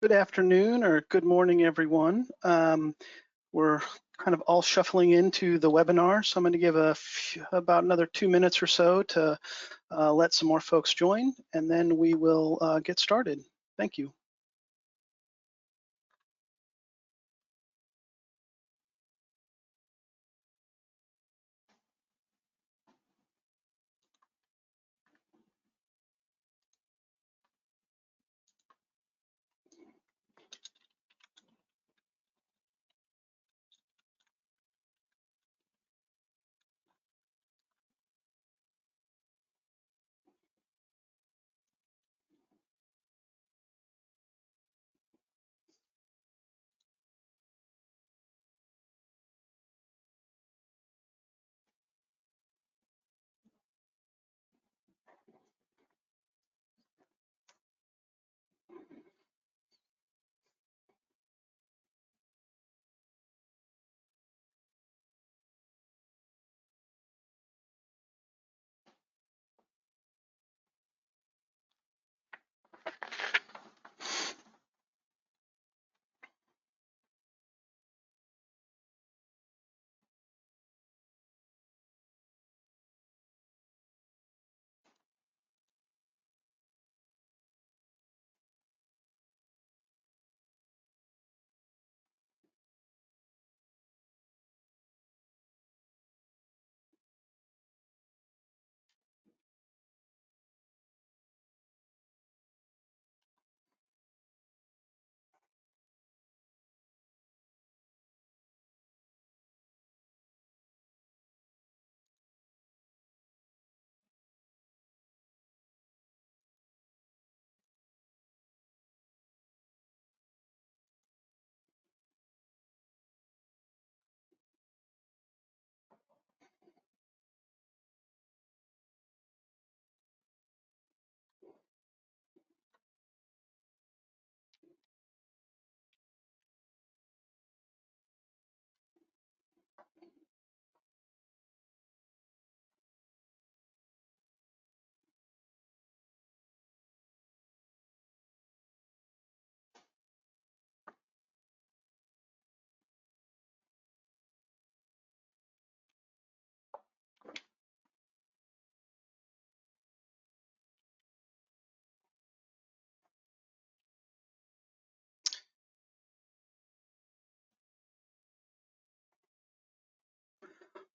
Good afternoon or good morning, everyone. We're kind of all shuffling into the webinar, so I'm going to give about another 2 minutes or so to let some more folks join, and then we will get started. Thank you.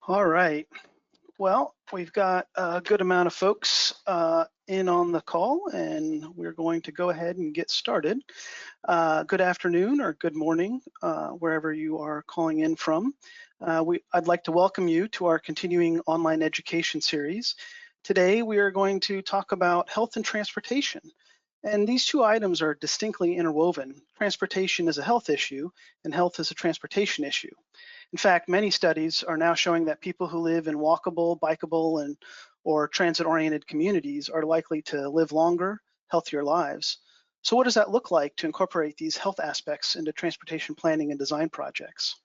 All right. Well, we've got a good amount of folks in on the call, and we're going to go ahead and get started. Good afternoon or good morning, wherever you are calling in from. I'd like to welcome you to our continuing online education series. Today, we are going to talk about health and transportation. And these two items are distinctly interwoven. Transportation is a health issue, and health is a transportation issue. In fact, many studies are now showing that people who live in walkable, bikeable, or transit-oriented communities are likely to live longer, healthier lives. So what does that look like to incorporate these health aspects into transportation planning and design projects?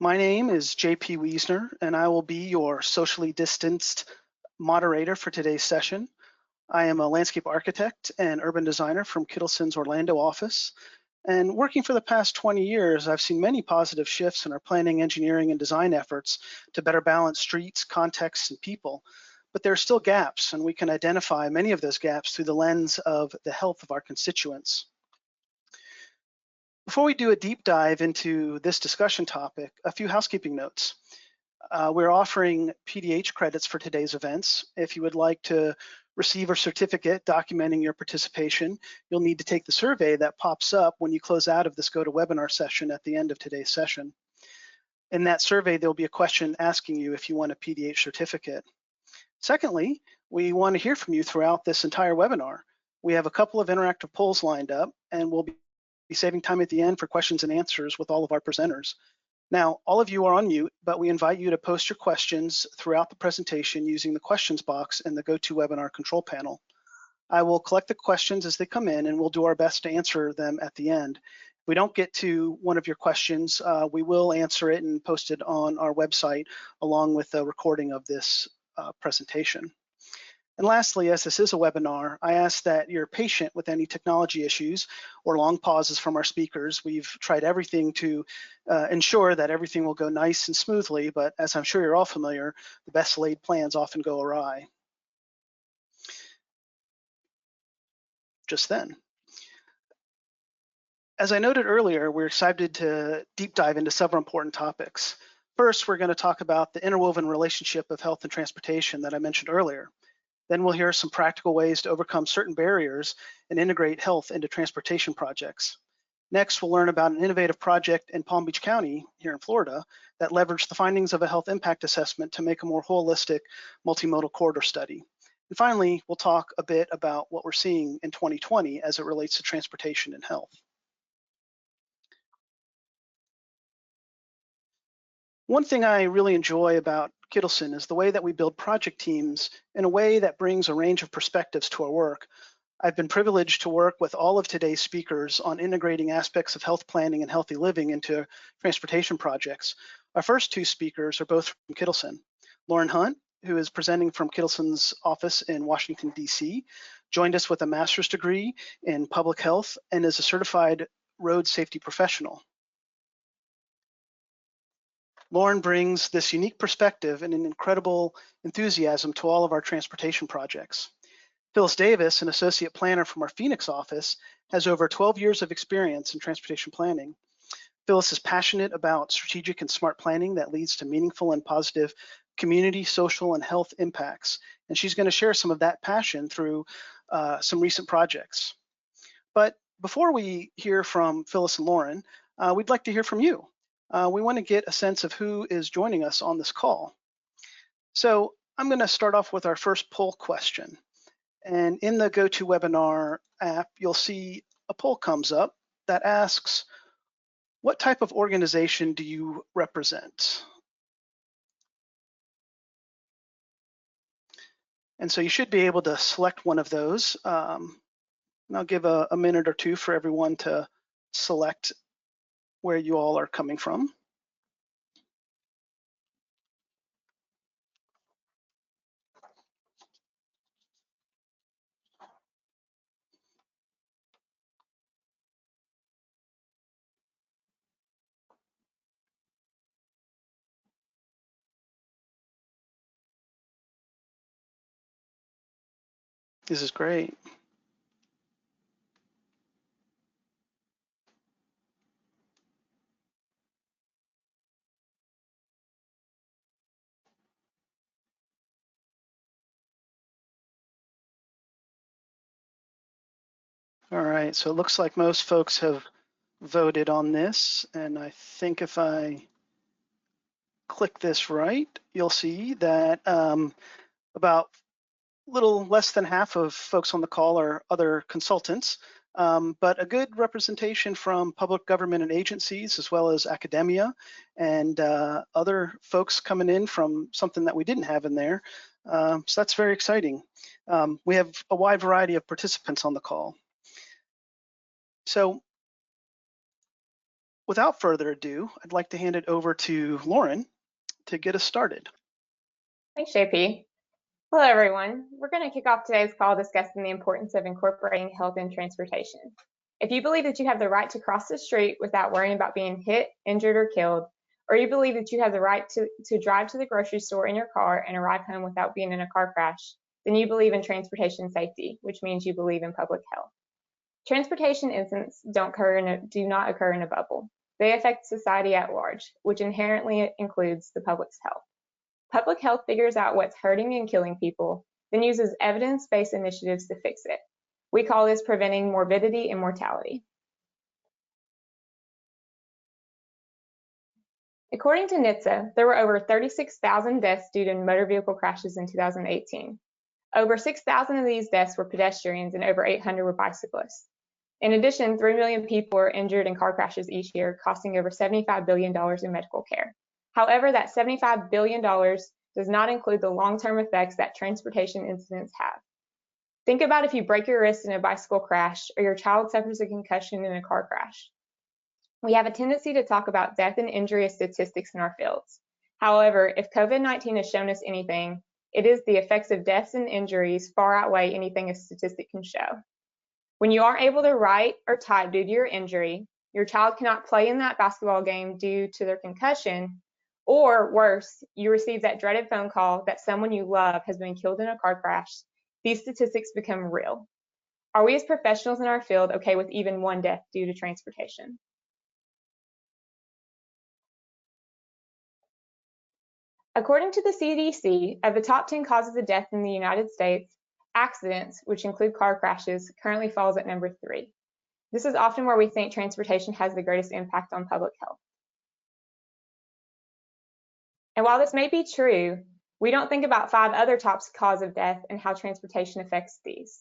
My name is JP Wiesner, and I will be your socially distanced moderator for today's session. I am a landscape architect and urban designer from Kittleson's Orlando office. And working for the past 20 years, I've seen many positive shifts in our planning, engineering, and design efforts to better balance streets, contexts, and people. But there are still gaps, and we can identify many of those gaps through the lens of the health of our constituents. Before we do a deep dive into this discussion topic, a few housekeeping notes. We're offering PDH credits for today's events. If you would like to receive a certificate documenting your participation, you'll need to take the survey that pops up when you close out of this GoToWebinar session at the end of today's session. In that survey, there'll be a question asking you if you want a PDH certificate. Secondly, we want to hear from you throughout this entire webinar. We have a couple of interactive polls lined up, and we'll be saving time at the end for questions and answers with all of our presenters. Now, all of you are on mute, but we invite you to post your questions throughout the presentation using the questions box in the GoToWebinar control panel. I will collect the questions as they come in, and we'll do our best to answer them at the end. If we don't get to one of your questions, we will answer it and post it on our website along with a recording of this presentation. And lastly, as this is a webinar, I ask that you're patient with any technology issues or long pauses from our speakers. We've tried everything to ensure that everything will go nice and smoothly, but as I'm sure you're all familiar, the best laid plans often go awry. Just then. As I noted earlier, we're excited to deep dive into several important topics. First, we're going to talk about the interwoven relationship of health and transportation that I mentioned earlier. Then we'll hear some practical ways to overcome certain barriers and integrate health into transportation projects. Next, we'll learn about an innovative project in Palm Beach County here in Florida that leveraged the findings of a health impact assessment to make a more holistic multimodal corridor study. And finally, we'll talk a bit about what we're seeing in 2020 as it relates to transportation and health. One thing I really enjoy about Kittleson is the way that we build project teams in a way that brings a range of perspectives to our work. I've been privileged to work with all of today's speakers on integrating aspects of health planning and healthy living into transportation projects. Our first two speakers are both from Kittleson. Lauren Hunt, who is presenting from Kittleson's office in Washington, D.C., joined us with a master's degree in public health and is a certified road safety professional. Lauren brings this unique perspective and an incredible enthusiasm to all of our transportation projects. Phyllis Davis, an associate planner from our Phoenix office, has over 12 years of experience in transportation planning. Phyllis is passionate about strategic and smart planning that leads to meaningful and positive community, social, and health impacts. And she's going to share some of that passion through some recent projects. But before we hear from Phyllis and Lauren, we'd like to hear from you. We want to get a sense of who is joining us on this call. So I'm going to start off with our first poll question. And in the GoToWebinar app, you'll see a poll comes up that asks, what type of organization do you represent? And so you should be able to select one of those. And I'll give a minute or two for everyone to select where you all are coming from. This is great. All right, so it looks like most folks have voted on this, and I think if I click this right, you'll see that about a little less than half of folks on the call are other consultants, but a good representation from public government and agencies, as well as academia and other folks coming in from something that we didn't have in there. So that's very exciting. We have a wide variety of participants on the call. So without further ado, I'd like to hand it over to Lauren to get us started. Thanks, JP. Hello, everyone. We're going to kick off today's call discussing the importance of incorporating health in transportation. If you believe that you have the right to cross the street without worrying about being hit, injured, or killed, or you believe that you have the right to drive to the grocery store in your car and arrive home without being in a car crash, then you believe in transportation safety, which means you believe in public health. Transportation incidents do not occur in a bubble. They affect society at large, which inherently includes the public's health. Public health figures out what's hurting and killing people, then uses evidence-based initiatives to fix it. We call this preventing morbidity and mortality. According to NHTSA, there were over 36,000 deaths due to motor vehicle crashes in 2018. Over 6,000 of these deaths were pedestrians and over 800 were bicyclists. In addition, 3 million people are injured in car crashes each year, costing over $75 billion in medical care. However, that $75 billion does not include the long-term effects that transportation incidents have. Think about if you break your wrist in a bicycle crash or your child suffers a concussion in a car crash. We have a tendency to talk about death and injury as statistics in our fields. However, if COVID-19 has shown us anything, it is the effects of deaths and injuries far outweigh anything a statistic can show. When you aren't able to write or type due to your injury, your child cannot play in that basketball game due to their concussion, or worse, you receive that dreaded phone call that someone you love has been killed in a car crash, these statistics become real. Are we as professionals in our field okay with even one death due to transportation? According to the CDC, of the top 10 causes of death in the United States, accidents, which include car crashes, currently falls at number 3. This is often where we think transportation has the greatest impact on public health. And while this may be true, we don't think about 5 other top causes of death and how transportation affects these.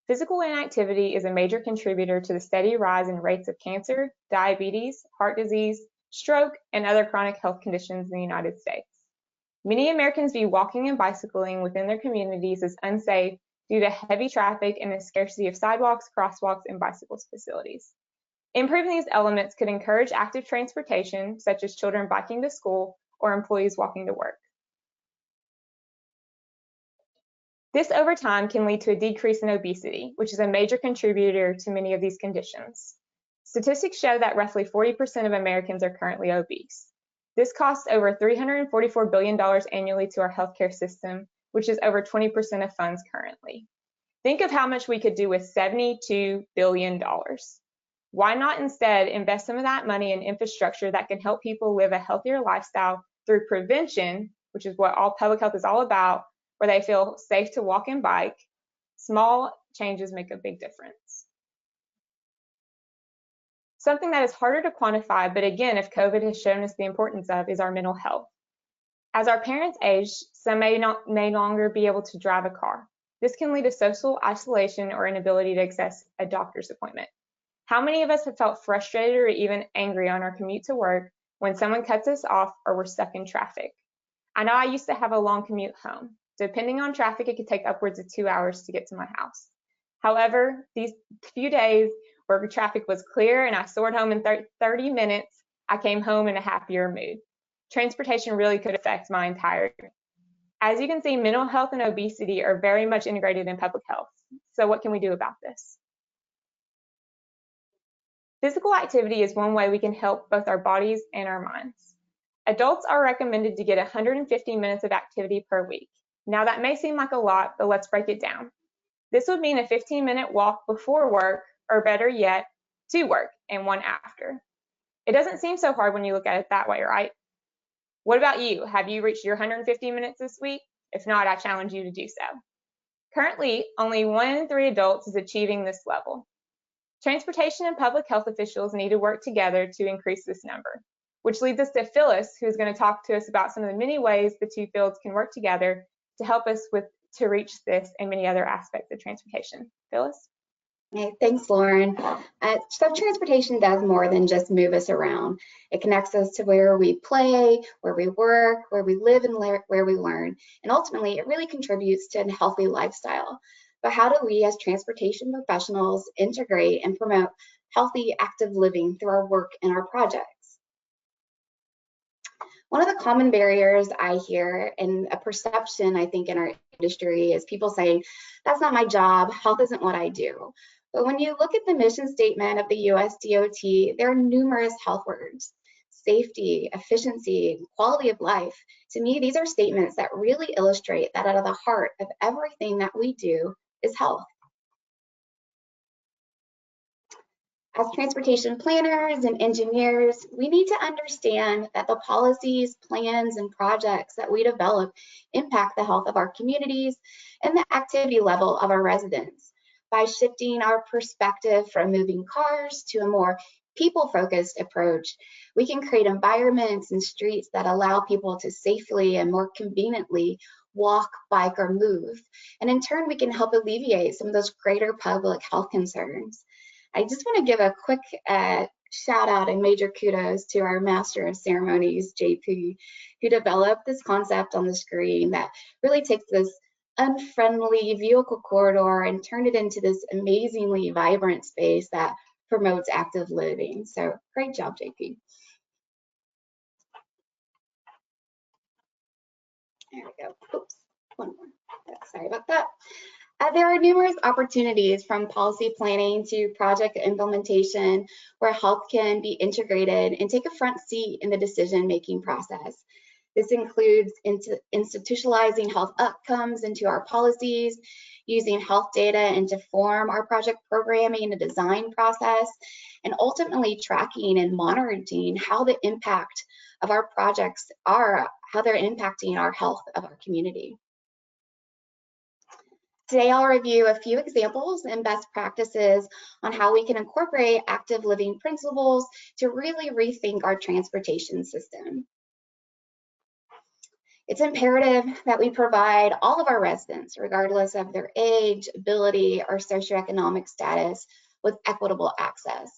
Physical inactivity is a major contributor to the steady rise in rates of cancer, diabetes, heart disease, stroke, and other chronic health conditions in the United States. Many Americans view walking and bicycling within their communities as unsafe due to heavy traffic and the scarcity of sidewalks, crosswalks, and bicycle facilities. Improving these elements could encourage active transportation, such as children biking to school or employees walking to work. This over time can lead to a decrease in obesity, which is a major contributor to many of these conditions. Statistics show that roughly 40% of Americans are currently obese. This costs over $344 billion annually to our healthcare system, which is over 20% of funds currently. Think of how much we could do with $72 billion. Why not instead invest some of that money in infrastructure that can help people live a healthier lifestyle through prevention, which is what all public health is all about, where they feel safe to walk and bike? Small changes make a big difference. Something that is harder to quantify, but again, if COVID has shown us the importance of, is our mental health. As our parents age, some may no longer be able to drive a car. This can lead to social isolation or inability to access a doctor's appointment. How many of us have felt frustrated or even angry on our commute to work when someone cuts us off or we're stuck in traffic? I know I used to have a long commute home. Depending on traffic, it could take upwards of 2 hours to get to my house. However, these few days where traffic was clear and I soared home in 30 minutes, I came home in a happier mood. Transportation really could affect my entire year. As you can see, mental health and obesity are very much integrated in public health. So what can we do about this? Physical activity is one way we can help both our bodies and our minds. Adults are recommended to get 150 minutes of activity per week. Now that may seem like a lot, but let's break it down. This would mean a 15-minute walk before work, or better yet, to work, and one after. It doesn't seem so hard when you look at it that way, right? What about you? Have you reached your 150 minutes this week? If not, I challenge you to do so. Currently, only 1 in 3 adults is achieving this level. Transportation and public health officials need to work together to increase this number, which leads us to Phyllis, who's going to talk to us about some of the many ways the two fields can work together to help us to reach this and many other aspects of transportation. Phyllis? Hey, thanks, Lauren. So transportation does more than just move us around. It connects us to where we play, where we work, where we live, and where we learn. And ultimately, it really contributes to a healthy lifestyle. But how do we as transportation professionals integrate and promote healthy, active living through our work and our projects? One of the common barriers I hear, and a perception I think in our industry, is people saying, that's not my job, health isn't what I do. But when you look at the mission statement of the US DOT, there are numerous health words: safety, efficiency, quality of life. To me, these are statements that really illustrate that at the heart of everything that we do is health. As transportation planners and engineers, we need to understand that the policies, plans, and projects that we develop impact the health of our communities and the activity level of our residents. By shifting our perspective from moving cars to a more people-focused approach, we can create environments and streets that allow people to safely and more conveniently walk, bike, or move. And in turn, we can help alleviate some of those greater public health concerns. I just want to give a quick shout out and major kudos to our Master of Ceremonies, JP, who developed this concept on the screen that really takes this unfriendly vehicle corridor and turned it into this amazingly vibrant space that promotes active living. So great job, JP. There we go. Oops, one more. Sorry about that. There are numerous opportunities from policy planning to project implementation where health can be integrated and take a front seat in the decision-making process. This includes institutionalizing health outcomes into our policies, using health data to form our project programming and design process, and ultimately tracking and monitoring how the impact of our projects are, how they're impacting our health of our community. Today, I'll review a few examples and best practices on how we can incorporate active living principles to really rethink our transportation system. It's imperative that we provide all of our residents, regardless of their age, ability, or socioeconomic status, with equitable access.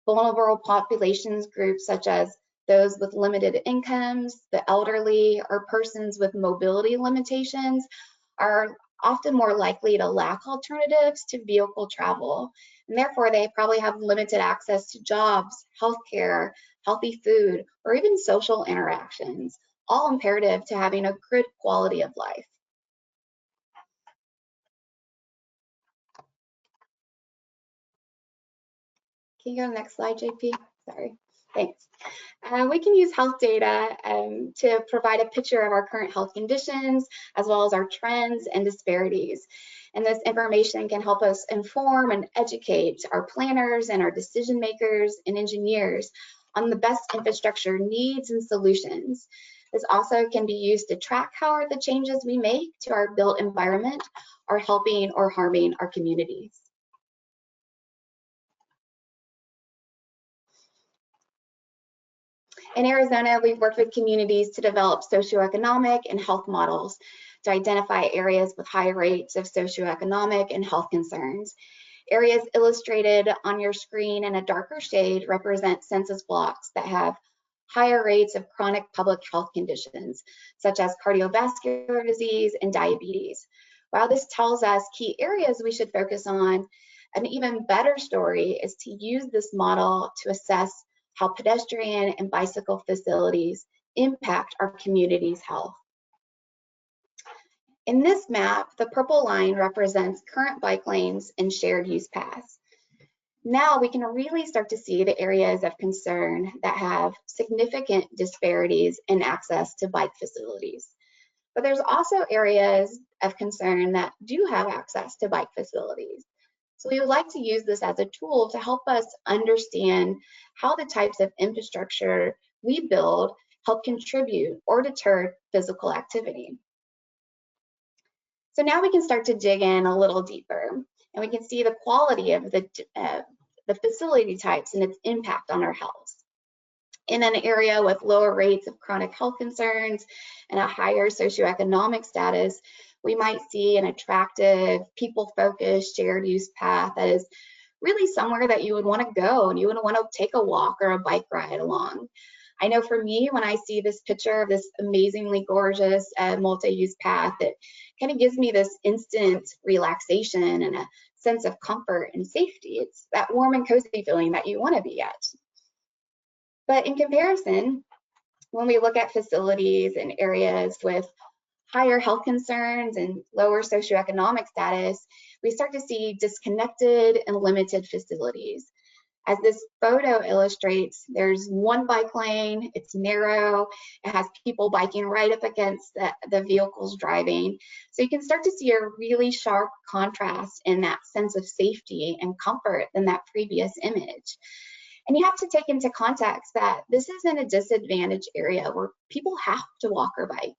Vulnerable populations groups such as those with limited incomes, the elderly, or persons with mobility limitations are often more likely to lack alternatives to vehicle travel, and therefore they probably have limited access to jobs, healthcare, healthy food, or even social interactions, all imperative to having a good quality of life. Can you go to the next slide, JP? Sorry, thanks. We can use health data to provide a picture of our current health conditions, as well as our trends and disparities. And this information can help us inform and educate our planners and our decision makers and engineers on the best infrastructure needs and solutions. This also can be used to track how the changes we make to our built environment are helping or harming our communities. In Arizona, we've worked with communities to develop socioeconomic and health models to identify areas with high rates of socioeconomic and health concerns. Areas illustrated on your screen in a darker shade represent census blocks that have higher rates of chronic public health conditions, such as cardiovascular disease and diabetes. While this tells us key areas we should focus on, an even better story is to use this model to assess how pedestrian and bicycle facilities impact our community's health. In this map, the purple line represents current bike lanes and shared use paths. Now we can really start to see the areas of concern that have significant disparities in access to bike facilities. But there's also areas of concern that do have access to bike facilities. So we would like to use this as a tool to help us understand how the types of infrastructure we build help contribute or deter physical activity. So now we can start to dig in a little deeper, and we can see the quality of the facility types and its impact on our health. In an area with lower rates of chronic health concerns and a higher socioeconomic status, we might see an attractive, people-focused shared use path that is really somewhere that you would want to go and you would want to take a walk or a bike ride along. I know for me, when I see this picture of this amazingly gorgeous multi-use path, it kind of gives me this instant relaxation and a sense of comfort and safety. It's that warm and cozy feeling that you want to be at. But in comparison, when we look at facilities in areas with higher health concerns and lower socioeconomic status, we start to see disconnected and limited facilities. As this photo illustrates, there's one bike lane, it's narrow, it has people biking right up against the vehicles driving. So you can start to see a really sharp contrast in that sense of safety and comfort in that previous image. And you have to take into context that this is in a disadvantaged area where people have to walk or bike.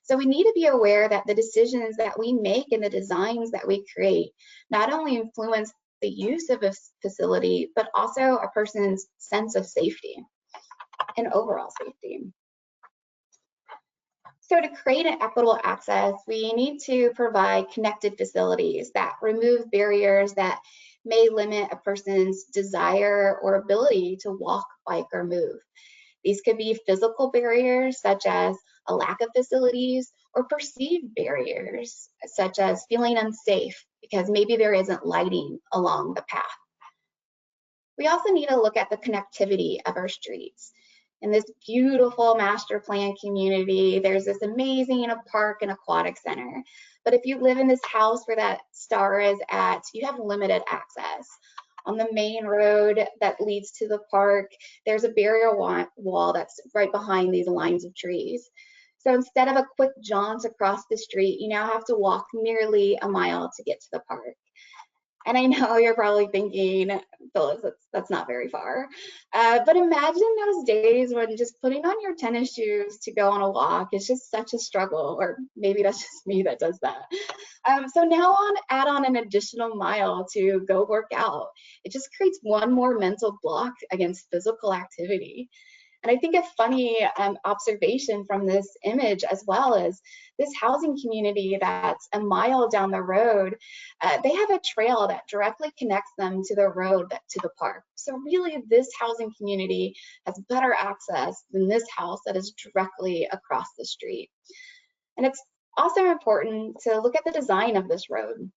So we need to be aware that the decisions that we make and the designs that we create not only influence the use of a facility, but also a person's sense of safety and overall safety. So to create an equitable access, we need to provide connected facilities that remove barriers that may limit a person's desire or ability to walk, bike, or move. These could be physical barriers, such as a lack of facilities, or perceived barriers, such as feeling unsafe because maybe there isn't lighting along the path. We also need to look at the connectivity of our streets. In this beautiful master plan community, there's this amazing park and aquatic center. But if you live in this house where that star is at, you have limited access. On the main road that leads to the park, there's a barrier wall that's right behind these lines of trees. So instead of a quick jaunt across the street, you now have to walk nearly a mile to get to the park. And I know you're probably thinking, Phyllis, that's not very far. But imagine those days when just putting on your tennis shoes to go on a walk is just such a struggle, or maybe that's just me that does that. So now add on an additional mile to go work out. It just creates one more mental block against physical activity. And I think a funny observation from this image as well is this housing community that's a mile down the road, they have a trail that directly connects them to the road to the park. So really this housing community has better access than this house that is directly across the street. And it's also important to look at the design of this road.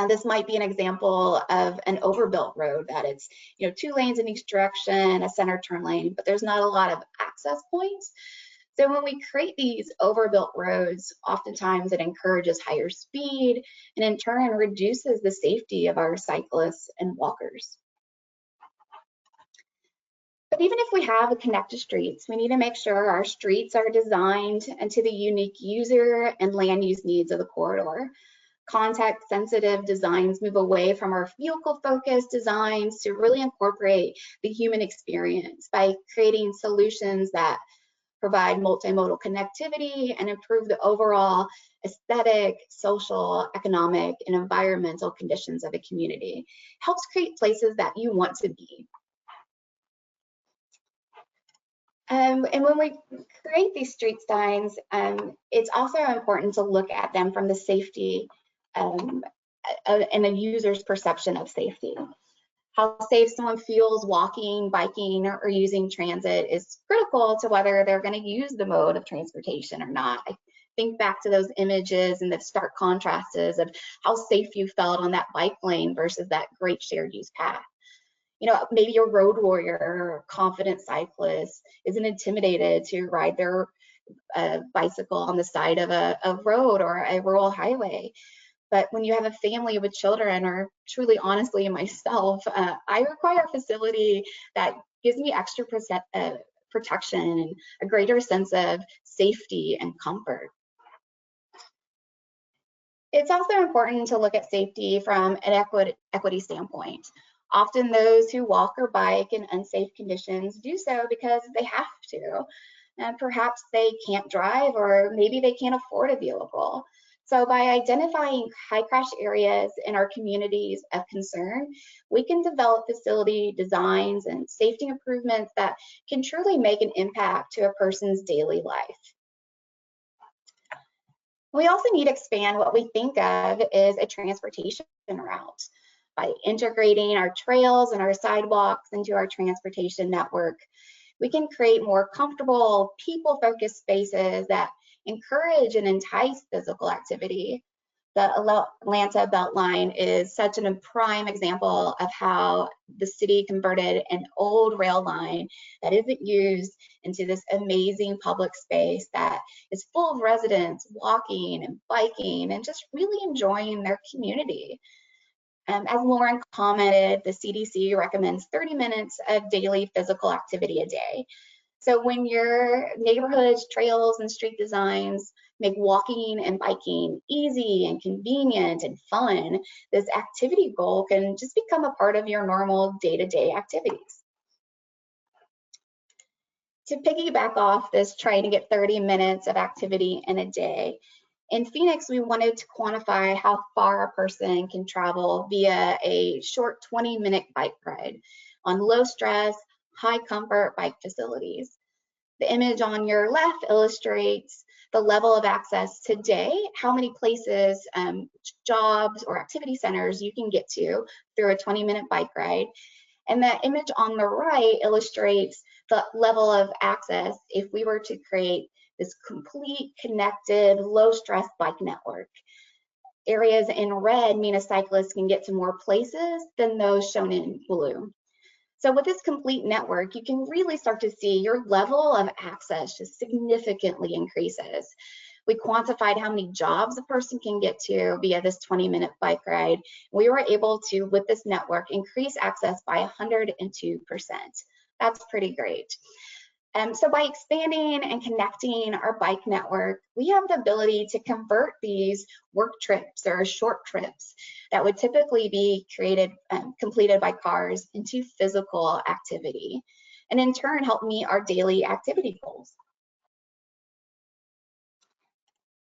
This might be an example of an overbuilt road that it's 2 lanes in each direction, a center turn lane, but there's not a lot of access points. So when we create these overbuilt roads, oftentimes it encourages higher speed and in turn reduces the safety of our cyclists and walkers. But even if we have connected streets, we need to make sure our streets are designed into the unique user and land use needs of the corridor. Context-sensitive designs move away from our vehicle-focused designs to really incorporate the human experience by creating solutions that provide multimodal connectivity and improve the overall aesthetic, social, economic, and environmental conditions of a community. Helps create places that you want to be. And when we create these street signs, it's also important to look at them from the safety and a user's perception of safety. How safe someone feels walking, biking, or using transit is critical to whether they're going to use the mode of transportation or not. I think back to those images and the stark contrasts of how safe you felt on that bike lane versus that great shared use path. Maybe a road warrior or confident cyclist isn't intimidated to ride their bicycle on the side of a road or a rural highway. But when you have a family with children, or truly honestly myself, I require a facility that gives me extra protection and a greater sense of safety and comfort. It's also important to look at safety from an equity standpoint. Often those who walk or bike in unsafe conditions do so because they have to. And perhaps they can't drive, or maybe they can't afford a vehicle. So by identifying high crash areas in our communities of concern, we can develop facility designs and safety improvements that can truly make an impact to a person's daily life. We also need to expand what we think of as a transportation route. By integrating our trails and our sidewalks into our transportation network, we can create more comfortable, people-focused spaces that encourage and entice physical activity. The Atlanta Beltline is such a prime example of how the city converted an old rail line that isn't used into this amazing public space that is full of residents walking and biking and just really enjoying their community. As Lauren commented, the CDC recommends 30 minutes of daily physical activity a day. So when your neighborhoods, trails, and street designs make walking and biking easy and convenient and fun, this activity goal can just become a part of your normal day-to-day activities. To piggyback off this trying to get 30 minutes of activity in a day, in Phoenix, we wanted to quantify how far a person can travel via a short 20-minute bike ride on low stress, high comfort bike facilities. The image on your left illustrates the level of access today, how many places, jobs or activity centers you can get to through a 20-minute bike ride. And that image on the right illustrates the level of access if we were to create this complete, connected, low-stress bike network. Areas in red mean a cyclist can get to more places than those shown in blue. So with this complete network, you can really start to see your level of access just significantly increases. We quantified how many jobs a person can get to via this 20-minute bike ride. We were able to, with this network, increase access by 102%. That's pretty great. So by expanding and connecting our bike network, we have the ability to convert these work trips or short trips that would typically be completed by cars into physical activity, and in turn help meet our daily activity goals.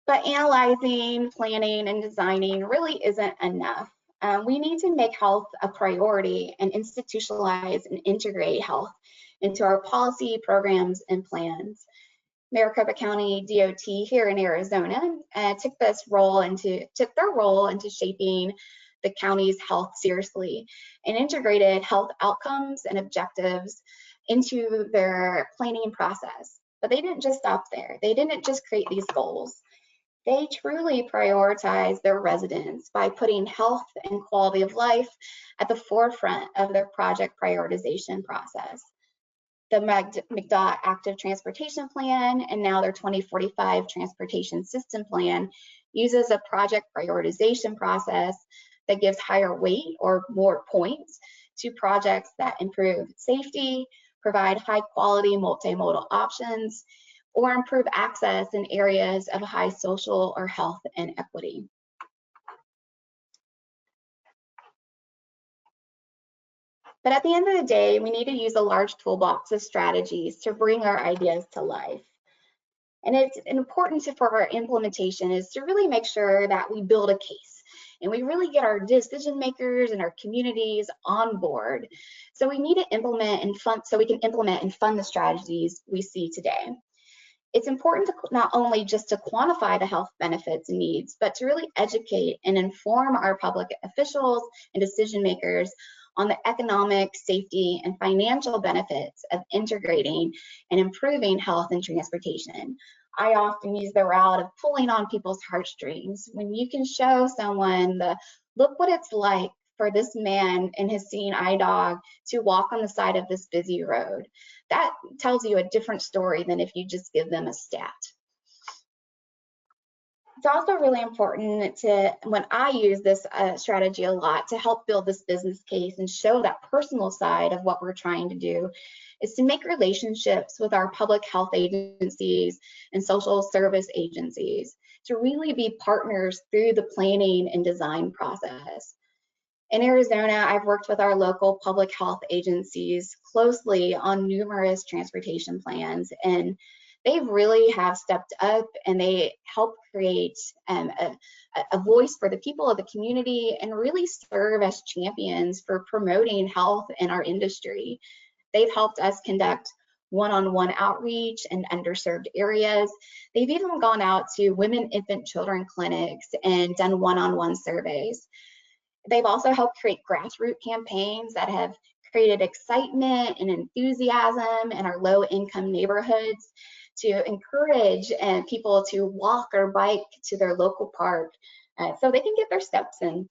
But analyzing, planning, and designing really isn't enough. We need to make health a priority and institutionalize and integrate health into our policy, programs, and plans. Maricopa County DOT here in Arizona took their role into shaping the county's health seriously and integrated health outcomes and objectives into their planning process. But they didn't just stop there. They didn't just create these goals. They truly prioritize their residents by putting health and quality of life at the forefront of their project prioritization process. The McDOT Active Transportation Plan and now their 2045 Transportation System Plan uses a project prioritization process that gives higher weight or more points to projects that improve safety, provide high quality multimodal options, or improve access in areas of high social or health inequity. But at the end of the day, we need to use a large toolbox of strategies to bring our ideas to life. And it's important for our implementation is to really make sure that we build a case and we really get our decision makers and our communities on board. So we need to implement and fund, so we can implement and fund the strategies we see today. It's important to not only just to quantify the health benefits and needs, but to really educate and inform our public officials and decision makers on the economic, safety, and financial benefits of integrating and improving health and transportation. I often use the route of pulling on people's heartstrings. When you can show someone look what it's like for this man and his seeing eye dog to walk on the side of this busy road, that tells you a different story than if you just give them a stat. It's also really important when I use this strategy a lot to help build this business case and show that personal side of what we're trying to do, is to make relationships with our public health agencies and social service agencies to really be partners through the planning and design process. In Arizona, I've worked with our local public health agencies closely on numerous transportation plans, and they really have stepped up and they help create a voice for the people of the community and really serve as champions for promoting health in our industry. They've helped us conduct one-on-one outreach in underserved areas. They've even gone out to women, infant, children clinics and done one-on-one surveys. They've also helped create grassroots campaigns that have created excitement and enthusiasm in our low-income neighborhoods to encourage people to walk or bike to their local park so they can get their steps in.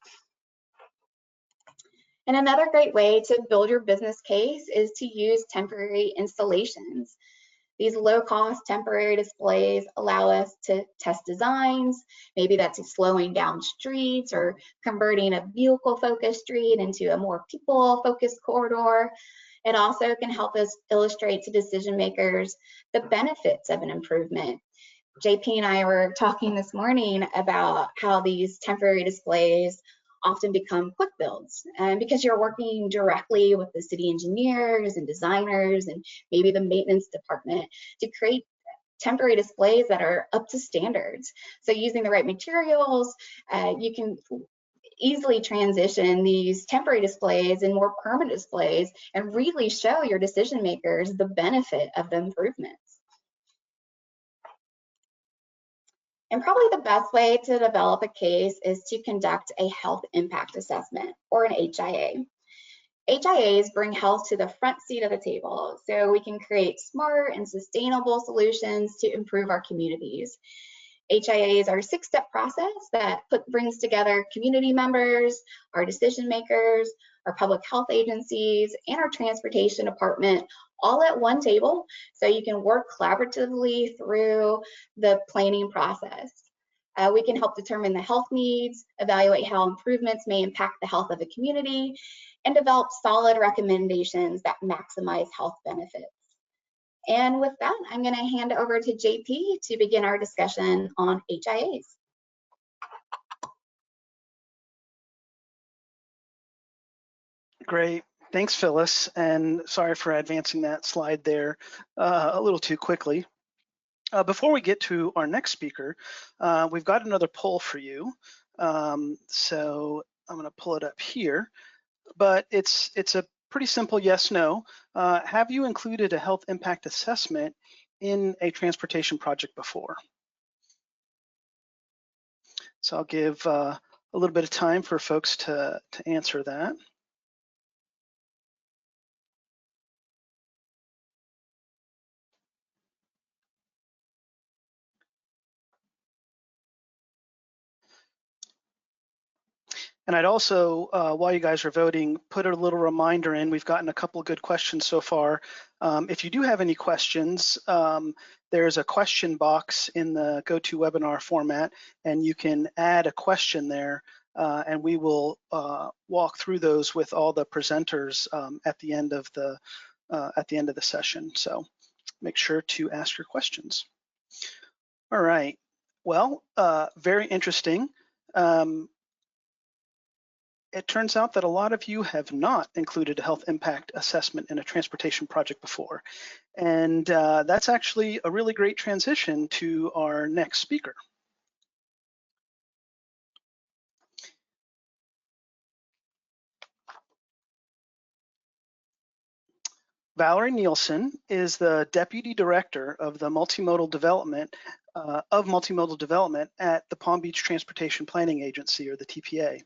And another great way to build your business case is to use temporary installations. These low-cost temporary displays allow us to test designs. Maybe that's slowing down streets or converting a vehicle-focused street into a more people-focused corridor. It also can help us illustrate to decision makers the benefits of an improvement. JP and I were talking this morning about how these temporary displays often become quick builds, and because you're working directly with the city engineers and designers and maybe the maintenance department to create temporary displays that are up to standards. So using the right materials, you can easily transition these temporary displays and more permanent displays and really show your decision makers the benefit of the improvements. And probably the best way to develop a case is to conduct a health impact assessment, or an HIA. HIAs bring health to the front seat of the table so we can create smart and sustainable solutions to improve our communities. HIAs are a 6-step process that brings together community members, our decision makers, our public health agencies, and our transportation department all at one table so you can work collaboratively through the planning process. We can help determine the health needs, evaluate how improvements may impact the health of a community, and develop solid recommendations that maximize health benefits. And with that, I'm going to hand it over to JP to begin our discussion on HIAs. Great. Thanks, Phyllis. And sorry for advancing that slide there a little too quickly. Before we get to our next speaker, we've got another poll for you. So I'm going to pull it up here, but it's a pretty simple yes, no. Have you included a health impact assessment in a transportation project before? So I'll give a little bit of time for folks to answer that. And I'd also, while you guys are voting, put a little reminder in. We've gotten a couple of good questions so far. If you do have any questions, there's a question box in the GoToWebinar format, and you can add a question there, and we will walk through those with all the presenters at the end of the session. So make sure to ask your questions. All right. Well, very interesting. It turns out that a lot of you have not included a health impact assessment in a transportation project before. And that's actually a really great transition to our next speaker. Valerie Nielsen is the Deputy Director of the Multimodal Development at the Palm Beach Transportation Planning Agency, or the TPA.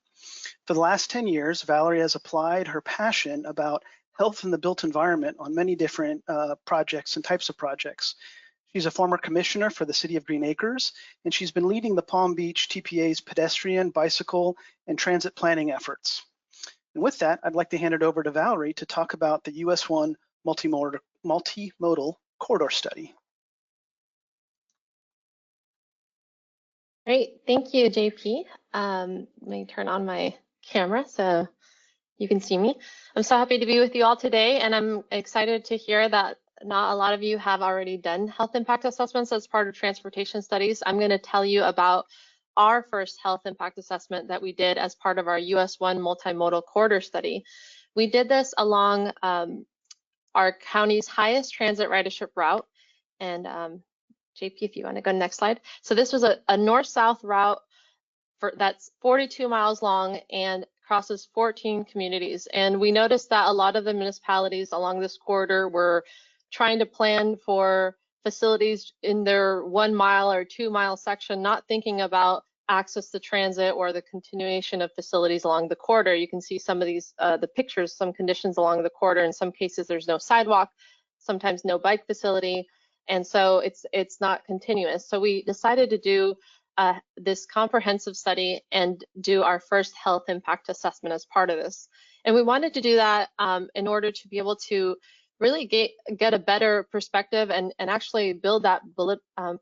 For the last 10 years, Valerie has applied her passion about health in the built environment on many different projects and types of projects. She's a former commissioner for the City of Green Acres, and she's been leading the Palm Beach TPA's pedestrian, bicycle, and transit planning efforts. And with that, I'd like to hand it over to Valerie to talk about the US 1 multimodal corridor study. Great, thank you, JP. Let me turn on my camera so you can see me. I'm so happy to be with you all today, and I'm excited to hear that not a lot of you have already done health impact assessments as part of transportation studies. I'm going to tell you about our first health impact assessment that we did as part of our US 1 multimodal corridor study. We did this along our county's highest transit ridership route, and JP, if you want to go to the next slide. So this was a north-south route that's 42 miles long and crosses 14 communities. And we noticed that a lot of the municipalities along this corridor were trying to plan for facilities in their 1 mile or 2 mile section, not thinking about access to transit or the continuation of facilities along the corridor. You can see some of these, the pictures, some conditions along the corridor. In some cases, there's no sidewalk, sometimes no bike facility. And so it's not continuous. So we decided to do this comprehensive study and do our first health impact assessment as part of this. And we wanted to do that in order to be able to really get a better perspective and actually build that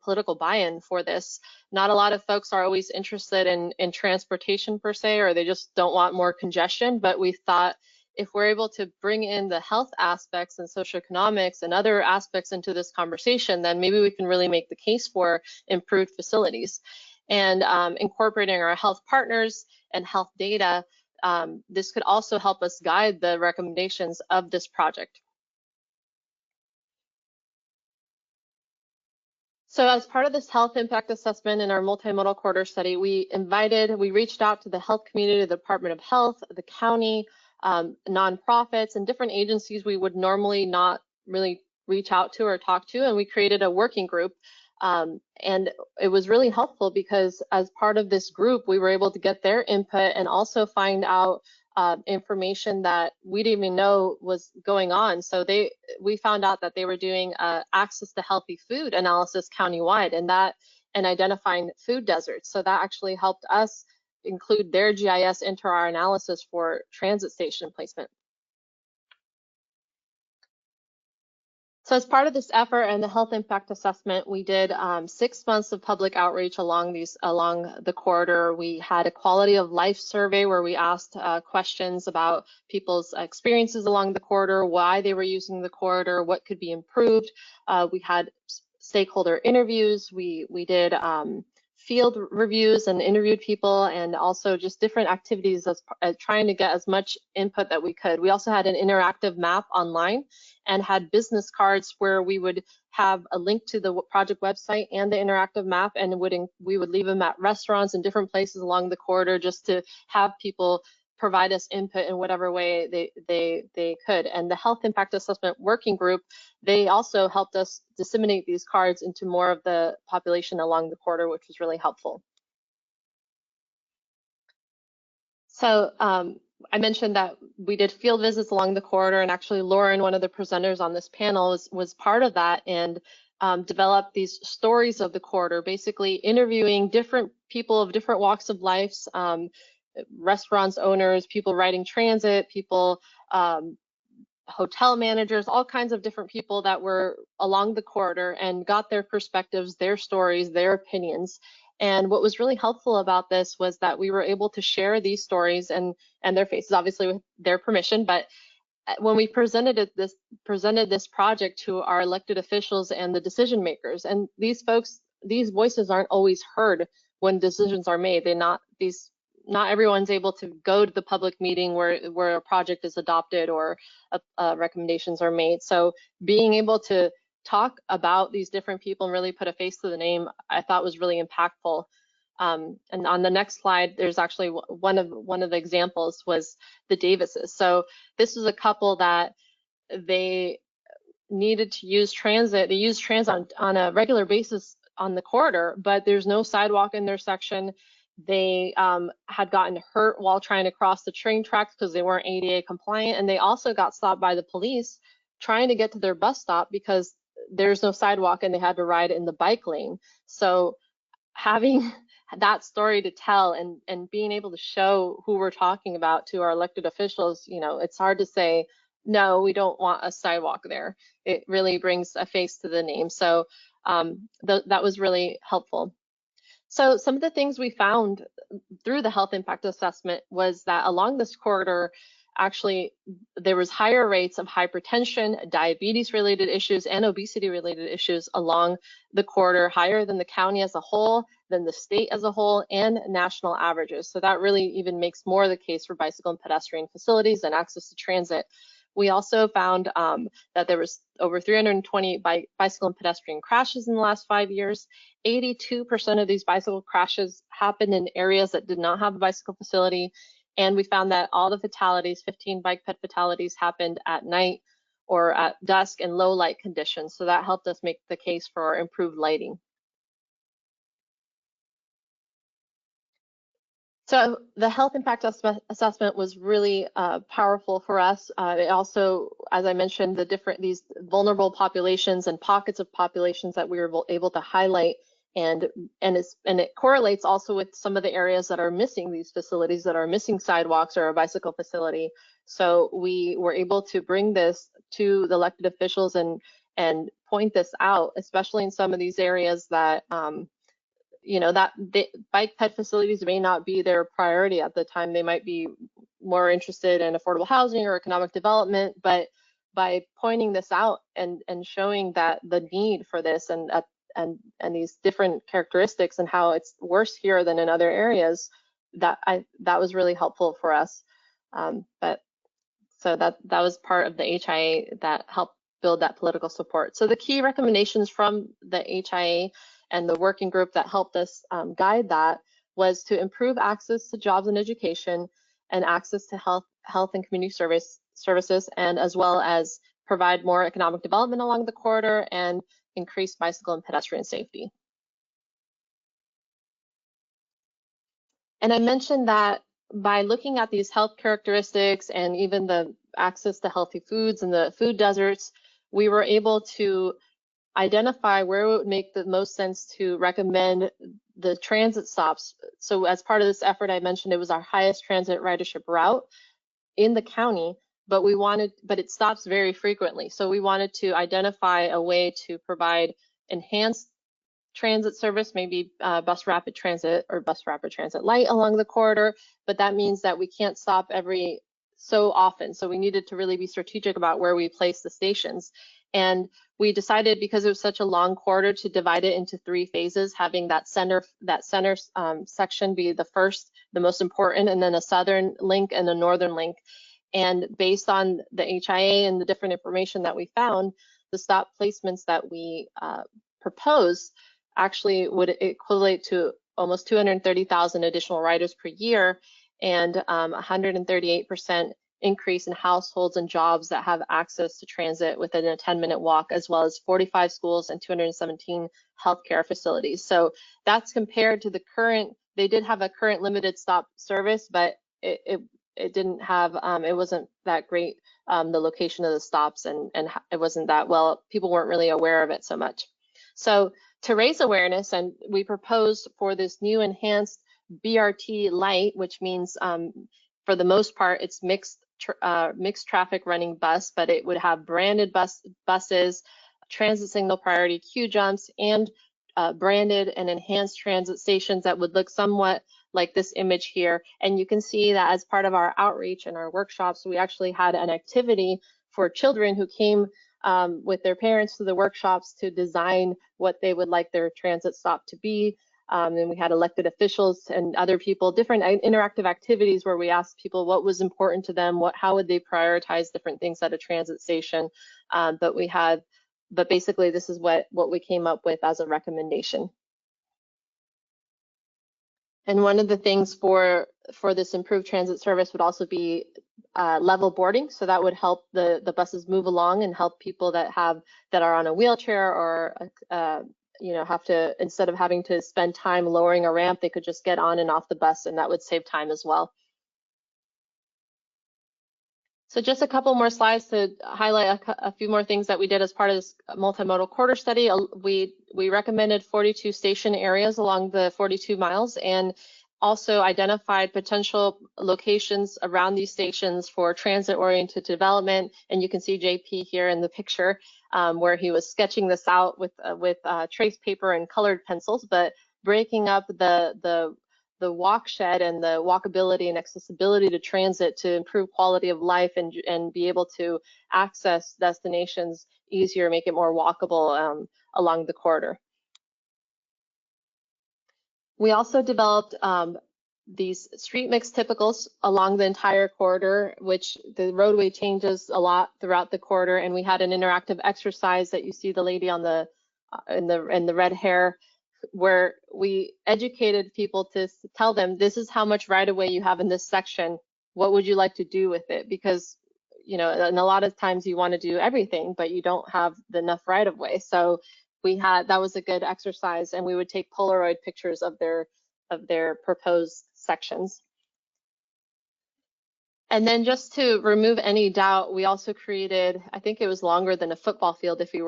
political buy-in for this. Not a lot of folks are always interested in transportation per se, or they just don't want more congestion, but we thought if we're able to bring in the health aspects and socioeconomics and other aspects into this conversation, then maybe we can really make the case for improved facilities. And incorporating our health partners and health data, this could also help us guide the recommendations of this project. So as part of this health impact assessment in our multimodal corridor study, we reached out to the health community, the Department of Health, the county, nonprofits, and different agencies we would normally not really reach out to or talk to, and we created a working group. And it was really helpful because as part of this group, we were able to get their input and also find out information that we didn't even know was going on. So we found out that they were doing access to healthy food analysis countywide, and identifying food deserts. So that actually helped us include their GIS into our analysis for transit station placement. So as part of this effort and the health impact assessment, we did 6 months of public outreach along the corridor. We had a quality of life survey where we asked questions about people's experiences along the corridor, why they were using the corridor, what could be improved. We had stakeholder interviews. We did field reviews and interviewed people, and also just different activities as trying to get as much input that we could. We also had an interactive map online and had business cards where we would have a link to the project website and the interactive map, and we would leave them at restaurants and different places along the corridor just to have people provide us input in whatever way they could. And the Health Impact Assessment Working Group, they also helped us disseminate these cards into more of the population along the corridor, which was really helpful. So I mentioned that we did field visits along the corridor, and actually Lauren, one of the presenters on this panel, was part of that, and developed these stories of the corridor, basically interviewing different people of different walks of life, restaurants owners, people riding transit, people, hotel managers, all kinds of different people that were along the corridor, and got their perspectives, their stories, their opinions. And what was really helpful about this was that we were able to share these stories and their faces, obviously with their permission, but when we presented this project to our elected officials and the decision makers, and these voices aren't always heard when decisions are made. Not everyone's able to go to the public meeting where a project is adopted or recommendations are made. So being able to talk about these different people and really put a face to the name, I thought was really impactful. And on the next slide, there's actually one of the examples was the Davises. So this was a couple that they needed to use transit. They use transit on a regular basis on the corridor, but there's no sidewalk in their section. They had gotten hurt while trying to cross the train tracks because they weren't ADA compliant, and they also got stopped by the police trying to get to their bus stop because there's no sidewalk and they had to ride in the bike lane. So having that story to tell and being able to show who we're talking about to our elected officials, it's hard to say, no, we don't want a sidewalk there. It really brings a face to the name. So that was really helpful. So some of the things we found through the health impact assessment was that along this corridor, actually, there was higher rates of hypertension, diabetes-related issues, and obesity-related issues along the corridor, higher than the county as a whole, than the state as a whole, and national averages. So that really even makes more the case for bicycle and pedestrian facilities and access to transit. We also found that there was over 320 bicycle and pedestrian crashes in the last 5 years. 82% of these bicycle crashes happened in areas that did not have a bicycle facility. And we found that all the fatalities, 15 bike ped fatalities, happened at night or at dusk in low light conditions. So that helped us make the case for improved lighting. So the health impact assessment was really powerful for us. It also, as I mentioned, these vulnerable populations and pockets of populations that we were able to highlight, and it correlates also with some of the areas that are missing these facilities, that are missing sidewalks or a bicycle facility. So we were able to bring this to the elected officials and point this out, especially in some of these areas that that the bike ped facilities may not be their priority at the time. They might be more interested in affordable housing or economic development, but by pointing this out and showing that the need for this and these different characteristics and how it's worse here than in other areas, that was really helpful for us. So that was part of the HIA that helped build that political support. So the key recommendations from the HIA and the working group that helped us guide that was to improve access to jobs and education, and access to health and community services, and as well as provide more economic development along the corridor and increase bicycle and pedestrian safety. And I mentioned that by looking at these health characteristics and even the access to healthy foods and the food deserts, we were able to identify where it would make the most sense to recommend the transit stops so as part of this effort, I mentioned it was our highest transit ridership route in the county, but it stops very frequently. So we wanted to identify a way to provide enhanced transit service, maybe bus rapid transit or bus rapid transit light along the corridor, but that means that we can't stop every so often. So we needed to really be strategic about where we place the stations. And we decided, because it was such a long corridor, to divide it into 3 phases, having that center section be the first, the most important, and then a southern link and a northern link. And based on the HIA and the different information that we found, the stop placements that we proposed actually would equate to almost 230,000 additional riders per year, and 138% increase in households and jobs that have access to transit within a 10-minute walk, as well as 45 schools and 217 healthcare facilities. So that's compared to the current, they did have a current limited stop service, but it didn't have, it wasn't that great, the location of the stops, and it wasn't that well, people weren't really aware of it so much. So to raise awareness, and we proposed for this new enhanced BRT Light, which means for the most part it's mixed traffic running bus, but it would have branded buses, transit signal priority queue jumps, and branded and enhanced transit stations that would look somewhat like this image here. And you can see that as part of our outreach and our workshops, we actually had an activity for children who came with their parents to the workshops to design what they would like their transit stop to be. And we had elected officials and other people, different interactive activities where we asked people what was important to them, how would they prioritize different things at a transit station. But basically this is what we came up with as a recommendation. And one of the things for this improved transit service would also be level boarding. So that would help the buses move along and help people that are on a wheelchair or have to, instead of having to spend time lowering a ramp, they could just get on and off the bus, and that would save time as well. So just a couple more slides to highlight a few more things that we did as part of this multimodal corridor study. We recommended 42 station areas along the 42 miles, and also identified potential locations around these stations for transit-oriented development. And you can see JP here in the picture where he was sketching this out with trace paper and colored pencils, but breaking up the walk shed and the walkability and accessibility to transit to improve quality of life and be able to access destinations easier, make it more walkable along the corridor. We also developed these street mix typicals along the entire corridor, which the roadway changes a lot throughout the corridor, and we had an interactive exercise that you see the lady on the in the red hair, where we educated people to tell them, this is how much right of way you have in this section. What would you like to do with it? Because, and a lot of times you want to do everything, but you don't have enough right of way. So that was a good exercise, and we would take Polaroid pictures of their proposed sections. And then just to remove any doubt, we also created, I think it was longer than a football field if you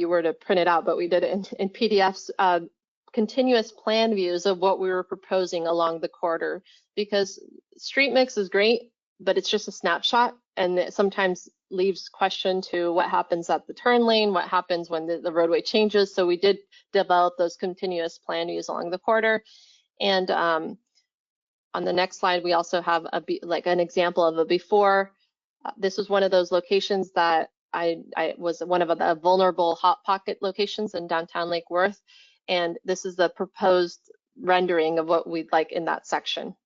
were to print it out, but we did it in PDFs, continuous plan views of what we were proposing along the corridor, because street mix is great, but it's just a snapshot, and it sometimes leaves question to what happens at the turn lane, what happens when the roadway changes. So we did develop those continuous plan views along the corridor. And on the next slide, we also have an example of a before. This was one of those locations that I was one of the vulnerable hot pocket locations in downtown Lake Worth. And this is the proposed rendering of what we'd like in that section.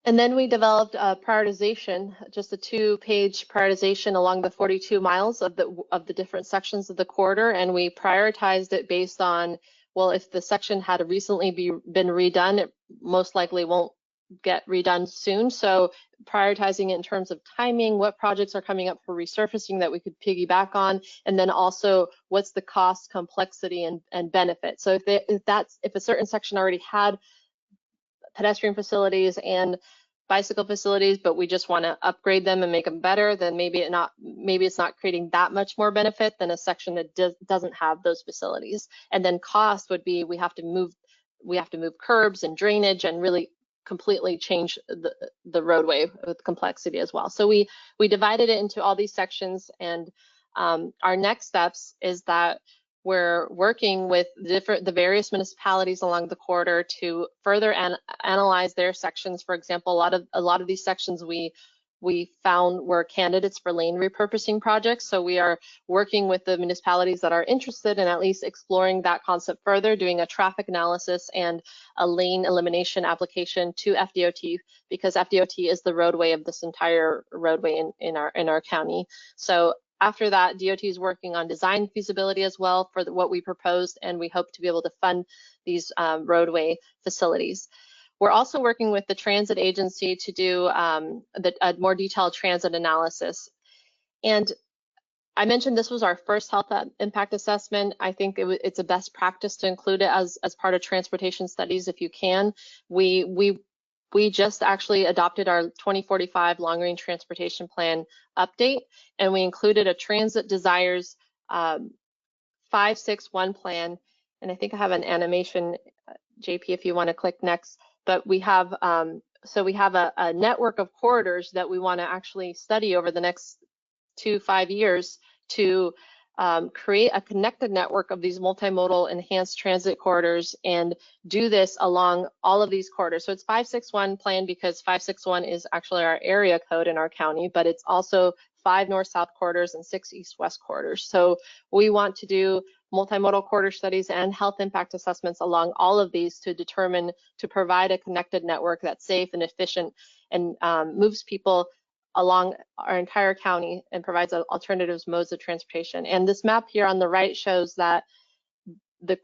And then we developed a prioritization, just a 2-page prioritization along the 42 miles of the different sections of the corridor, and we prioritized it based on, well, if the section had recently been redone, it most likely won't get redone soon. So prioritizing it in terms of timing, what projects are coming up for resurfacing that we could piggyback on, and then also what's the cost, complexity, and benefit. So if a certain section already had pedestrian facilities and bicycle facilities, but we just want to upgrade them and make them better, then maybe it's not creating that much more benefit than a section that doesn't have those facilities. And then cost would be we have to move curbs and drainage and really completely change the roadway with complexity as well. So we divided it into all these sections, and our next steps is that we're working with the various municipalities along the corridor to further analyze their sections. For example, a lot of these sections we found were candidates for lane repurposing projects. So we are working with the municipalities that are interested in at least exploring that concept further, doing a traffic analysis and a lane elimination application to FDOT, because FDOT is the roadway of this entire roadway in our county. So after that, DOT is working on design feasibility as well for what we proposed, and we hope to be able to fund these roadway facilities. We're also working with the transit agency to do a more detailed transit analysis. And I mentioned this was our first health impact assessment. I think it's a best practice to include it as part of transportation studies if you can. We just actually adopted our 2045 long range transportation plan update, and we included a transit desires 561 plan. And I think I have an animation, JP, if you want to click next. But we have so we have a network of corridors that we want to actually study over the next 2 to 5 years to create a connected network of these multimodal enhanced transit corridors and do this along all of these corridors. So it's 561 plan because 561 is actually our area code in our county, but it's also 5 north-south corridors and 6 east-west corridors. So we want to do multimodal corridor studies and health impact assessments along all of these to provide a connected network that's safe and efficient and moves people along our entire county and provides alternatives modes of transportation. And this map here on the right shows that the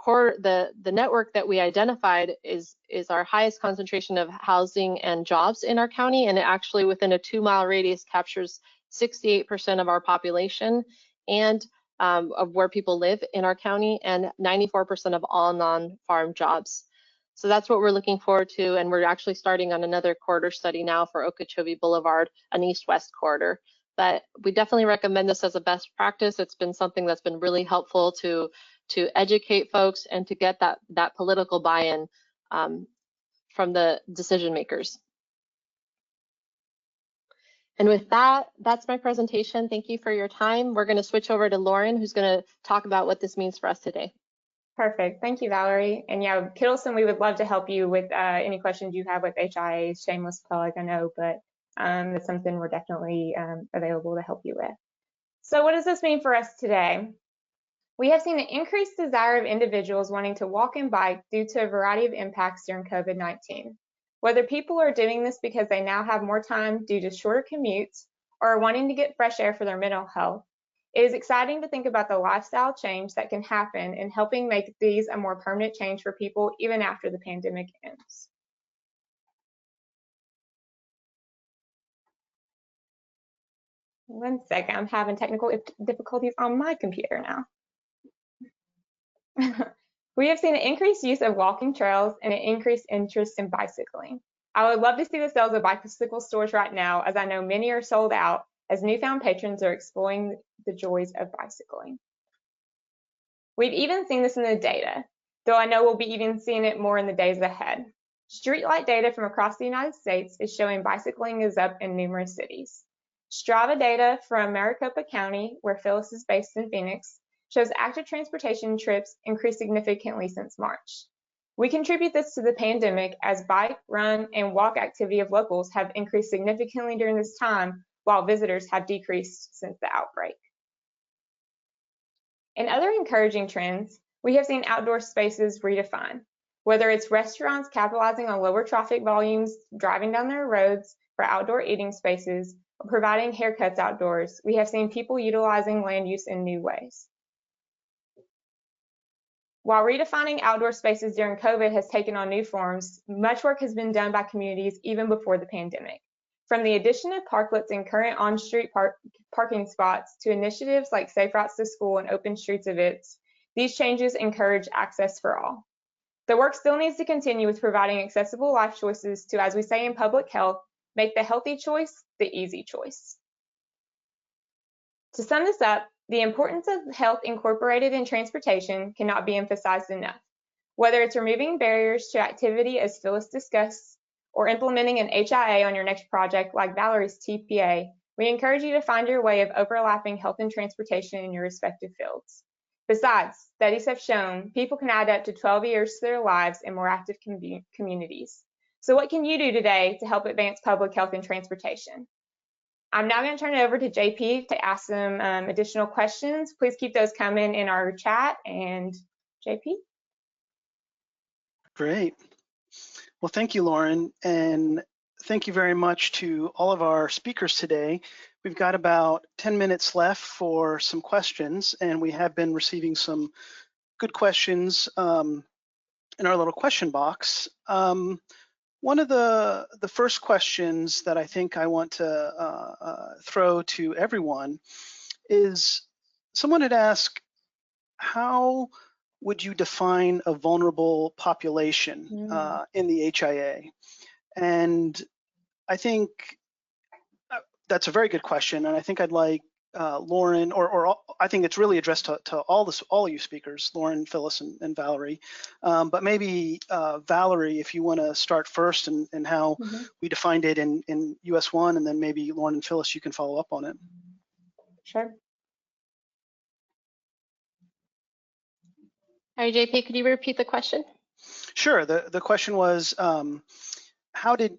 network that we identified is our highest concentration of housing and jobs in our county, and it actually within a 2-mile radius captures 68% of our population and of where people live in our county, and 94% of all non-farm jobs. So that's what we're looking forward to, and we're actually starting on another corridor study now for Okeechobee Boulevard, an east-west corridor. But we definitely recommend this as a best practice. It's been something that's been really helpful to educate folks and to get that political buy-in from the decision makers. And with that, that's my presentation. Thank you for your time. We're going to switch over to Lauren, who's going to talk about what this means for us today. Perfect. Thank you, Valerie. And yeah, Kittleson, we would love to help you with any questions you have with HIA. Shameless plug, I know, but it's something we're definitely available to help you with. So what does this mean for us today? We have seen an increased desire of individuals wanting to walk and bike due to a variety of impacts during COVID-19. Whether people are doing this because they now have more time due to shorter commutes or are wanting to get fresh air for their mental health, it is exciting to think about the lifestyle change that can happen in helping make these a more permanent change for people even after the pandemic ends. One second, I'm having technical difficulties on my computer now. We have seen an increased use of walking trails and an increased interest in bicycling. I would love to see the sales of bicycle stores right now, as I know many are sold out, as newfound patrons are exploring the joys of bicycling. We've even seen this in the data, though I know we'll be even seeing it more in the days ahead. Streetlight data from across the United States is showing bicycling is up in numerous cities. Strava data from Maricopa County, where Phyllis is based in Phoenix, shows active transportation trips increased significantly since March. We contribute this to the pandemic, as bike, run, and walk activity of locals have increased significantly during this time, while visitors have decreased since the outbreak. In other encouraging trends, we have seen outdoor spaces redefined. Whether it's restaurants capitalizing on lower traffic volumes, driving down their roads for outdoor eating spaces, or providing haircuts outdoors, we have seen people utilizing land use in new ways. While redefining outdoor spaces during COVID has taken on new forms, much work has been done by communities even before the pandemic. From the addition of parklets and current on-street parking spots to initiatives like Safe Routes to School and Open Streets events, these changes encourage access for all. The work still needs to continue with providing accessible life choices to, as we say in public health, Make the healthy choice the easy choice. To sum this up, the importance of health incorporated in transportation cannot be emphasized enough. Whether it's removing barriers to activity, as Phyllis discussed, or implementing an HIA on your next project like Valerie's TPA, we encourage you to find your way of overlapping health and transportation in your respective fields. Besides, studies have shown people can add up to 12 years to their lives in more active communities. So what can you do today to help advance public health and transportation? I'm now going to turn it over to JP to ask some additional questions. Please keep those coming in our chat. And JP? Great. Well, thank you, Lauren, and thank you very much to all of our speakers today. We've got about 10 minutes left for some questions, and we have been receiving some good questions in our little question box. One of the first questions that I think I want to throw to everyone is, someone had asked, how would you define a vulnerable population in the HIA? And I think that's a very good question, and I think I'd like Lauren, or I think it's really addressed to all of you speakers, Lauren, Phyllis, and Valerie. But maybe Valerie, if you want to start first and how we defined it in US 1, and then maybe Lauren and Phyllis, you can follow up on it. Sure. All right, JP, could you repeat the question? Sure. The question was, how did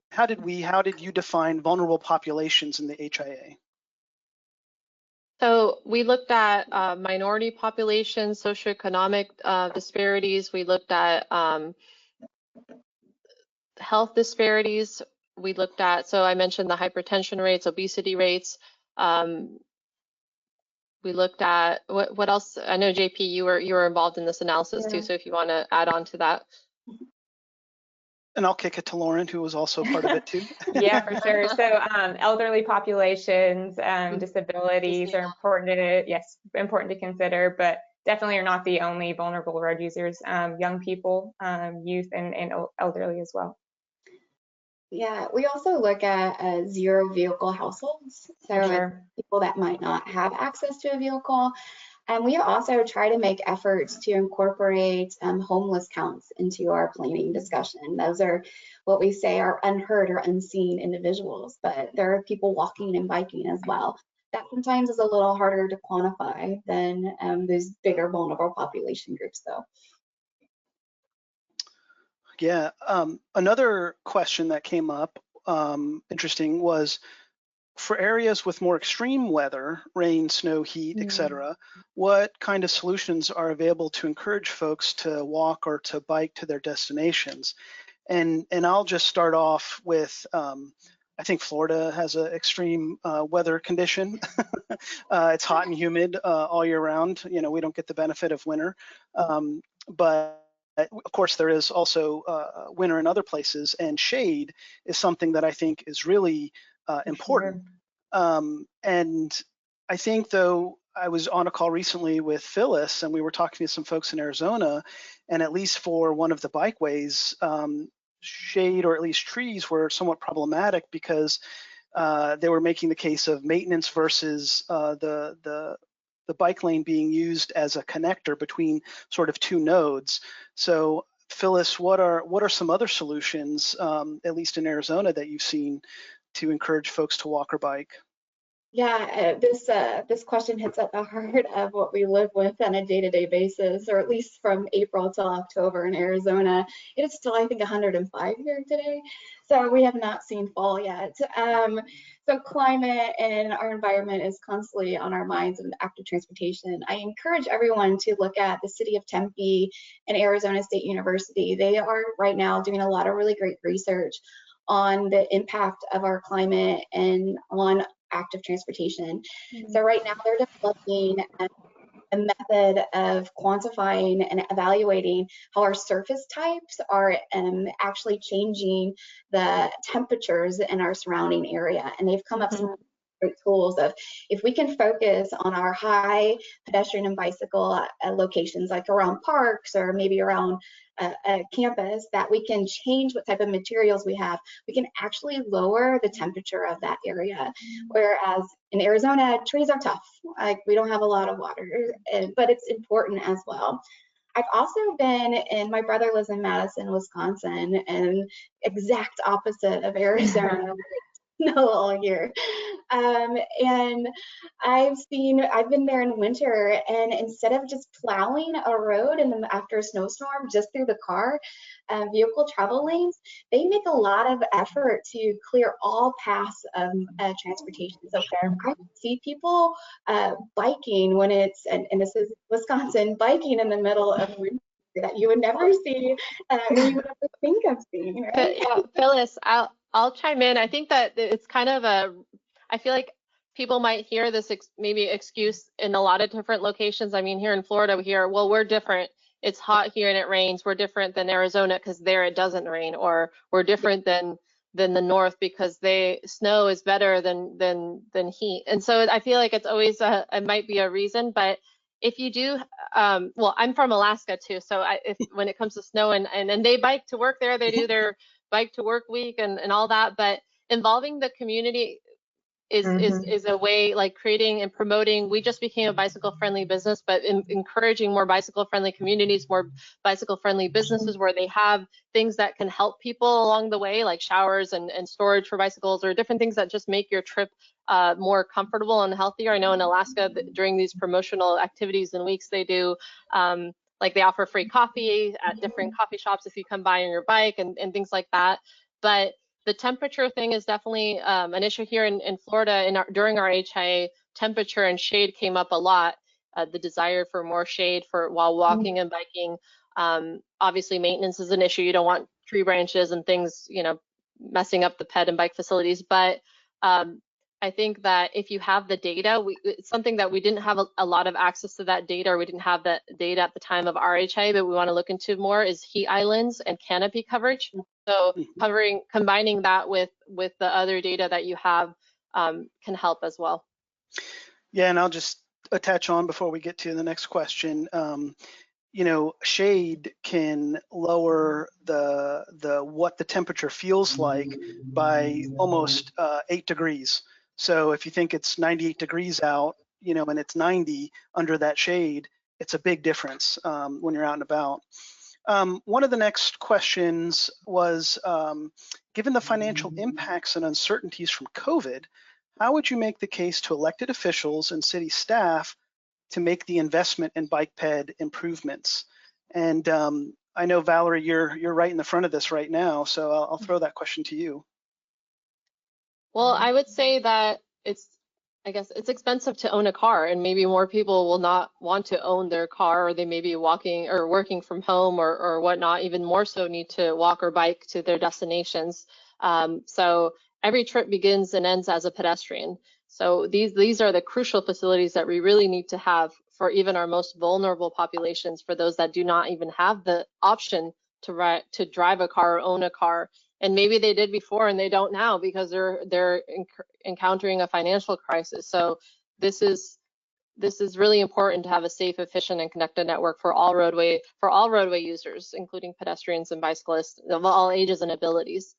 you define vulnerable populations in the HIA? So we looked at minority populations, socioeconomic disparities. We looked at health disparities. We looked at, so I mentioned the hypertension rates, obesity rates. We looked at what else? I know JP, you were involved in this analysis too. So if you want to add on to that. And I'll kick it to Lauren, who was also part of it too. Yeah, for sure. So elderly populations, disabilities are important to consider, but definitely are not the only vulnerable road users. Young people, youth, and elderly as well. Yeah, we also look at zero vehicle households. So people that might not have access to a vehicle. And we also try to make efforts to incorporate homeless counts into our planning discussion. Those are what we say are unheard or unseen individuals, but there are people walking and biking as well. That sometimes is a little harder to quantify than those bigger vulnerable population groups though. Yeah, another question that came up, interesting, was for areas with more extreme weather, rain, snow, heat, etc., what kind of solutions are available to encourage folks to walk or to bike to their destinations? And I'll just start off with, I think Florida has an extreme weather condition. It's hot and humid all year round. You know, we don't get the benefit of winter, but of course there is also winter in other places, and shade is something that I think is really important. And I think, though, I was on a call recently with Phyllis, and we were talking to some folks in Arizona, and at least for one of the bikeways, shade or at least trees were somewhat problematic because they were making the case of maintenance versus the bike lane being used as a connector between sort of two nodes. So Phyllis, what are some other solutions, at least in Arizona, that you've seen to encourage folks to walk or bike? Yeah, this question hits at the heart of what we live with on a day-to-day basis, or at least from April till October in Arizona. It is still, I think, 105 here today, so we have not seen fall yet. So climate and our environment is constantly on our minds in active transportation. I encourage everyone to look at the city of Tempe and Arizona State University. They are right now doing a lot of really great research on the impact of our climate and on active transportation. So right now they're developing a method of quantifying and evaluating how our surface types are actually changing the temperatures in our surrounding area. And they've come up great tools of if we can focus on our high pedestrian and bicycle locations, like around parks or maybe around a campus, that we can change what type of materials we have. We can actually lower the temperature of that area. Whereas in Arizona, trees are tough. Like, we don't have a lot of water, but it's important as well. I've also been in, my brother lives in Madison, Wisconsin, and exact opposite of Arizona. Snow all year. And I've been there in winter, and instead of just plowing a road after a snowstorm just through the car, vehicle travel lanes, they make a lot of effort to clear all paths of transportation. So I see people biking when it's, and this is Wisconsin, biking in the middle of winter that you would never see, or you would never think of seeing, right? Yeah, Phyllis, I'll chime in. I think that it's kind of I feel like people might hear this maybe excuse in a lot of different locations. I mean, here in Florida, we hear, well, we're different. It's hot here and it rains. We're different than Arizona because there it doesn't rain, or we're different than the north because snow is better than heat. And so I feel like it's always it might be a reason, but if you do, well, I'm from Alaska too, so when it comes to snow and they bike to work there, they do their bike to work week and all that, but involving the community is a way, like creating and promoting. We just became a bicycle friendly business, but encouraging more bicycle friendly communities, more bicycle friendly businesses where they have things that can help people along the way, like showers and storage for bicycles, or different things that just make your trip more comfortable and healthier. I know in Alaska, during these promotional activities and weeks, they do like they offer free coffee at different coffee shops if you come by on your bike and things like that. But the temperature thing is definitely an issue here in Florida. During our HIA, temperature and shade came up a lot. The desire for more shade while walking and biking. Obviously, maintenance is an issue. You don't want tree branches and things, messing up the ped and bike facilities. But I think that if you have the data, it's something that we didn't have a lot of access to that data, or we didn't have that data at the time of our HIA, but we want to look into more is heat islands and canopy coverage. So combining that with the other data that you have can help as well. Yeah, and I'll just attach on before we get to the next question. Shade can lower what the temperature feels like by almost 8 degrees. So if you think it's 98 degrees out, and it's 90 under that shade, it's a big difference when you're out and about. One of the next questions was, given the financial impacts and uncertainties from COVID, how would you make the case to elected officials and city staff to make the investment in bike ped improvements? And I know, Valerie, you're right in the front of this right now, so I'll throw that question to you. Well, I would say that I guess it's expensive to own a car, and maybe more people will not want to own their car, or they may be walking or working from home or whatnot, even more so need to walk or bike to their destinations. So every trip begins and ends as a pedestrian. So these are the crucial facilities that we really need to have for even our most vulnerable populations, for those that do not even have the option to drive a car or own a car. And maybe they did before and they don't now because they're encountering a financial crisis. So this is really important to have a safe, efficient, and connected network for all roadway users, including pedestrians and bicyclists of all ages and abilities.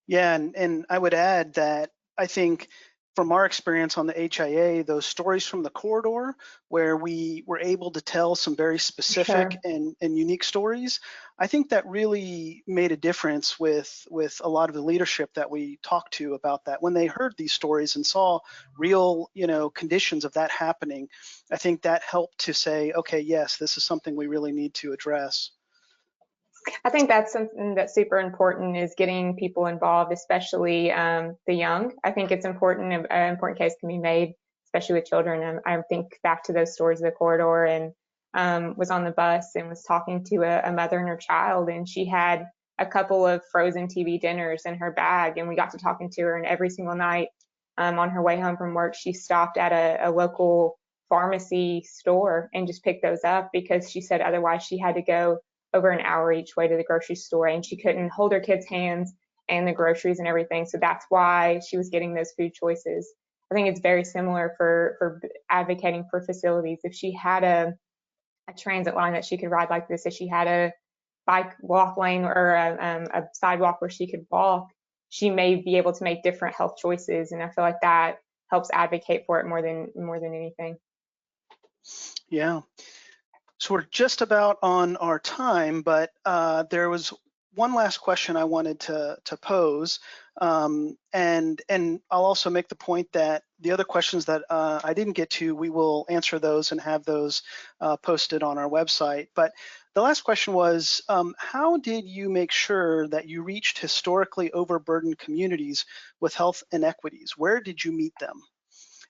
Yeah, and I would add that I think from our experience on the HIA, those stories from the corridor where we were able to tell some very specific and unique stories, I think that really made a difference with a lot of the leadership that we talked to about that. When they heard these stories and saw real, conditions of that happening, I think that helped to say, okay, yes, this is something we really need to address. I think that's something that's super important, is getting people involved, especially the young. I think it's important. An important case can be made, especially with children. I think back to those stories of the corridor, and was on the bus and was talking to a mother and her child, and she had a couple of frozen TV dinners in her bag, and we got to talking to her, and every single night on her way home from work, she stopped at a local pharmacy store and just picked those up, because she said otherwise she had to go over an hour each way to the grocery store, and she couldn't hold her kids' hands and the groceries and everything. So that's why she was getting those food choices. I think it's very similar for advocating for facilities. If she had a transit line that she could ride like this, if she had a bike walk lane or a sidewalk where she could walk, she may be able to make different health choices. And I feel like that helps advocate for it more than anything. Yeah. So we're just about on our time, but there was one last question I wanted to pose, and I'll also make the point that the other questions that I didn't get to, we will answer those and have those posted on our website. But the last question was, how did you make sure that you reached historically overburdened communities with health inequities? Where did you meet them?